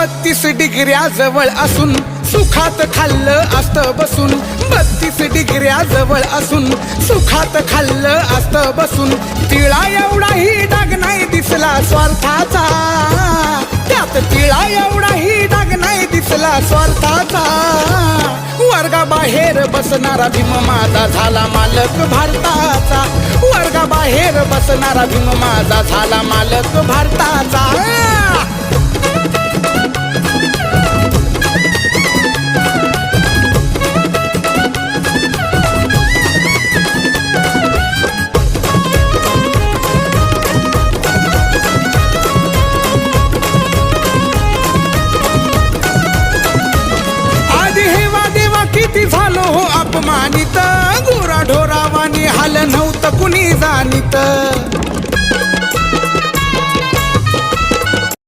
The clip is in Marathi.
32 डिग्र्या जवळ असून सुखात खाल्लं असतं बसून 32 डिग्र्या जवळ असून सुखात खाल्लं असतं बसून तिळा एवढाही डाग नाही दिसला स्वार्थाचा त्यात तिळा एवढाही डाग नाही दिसला स्वार्थाचा वर्गाबाहेर बसणारा भीम माझा झाला मालक भारताचा वर्गाबाहेर बसणारा भीम माझा झाला मालक भारताचा किती झालो हो अपमानित गोरा ढोरावानी हाल नव्हतं कुणी जाणीत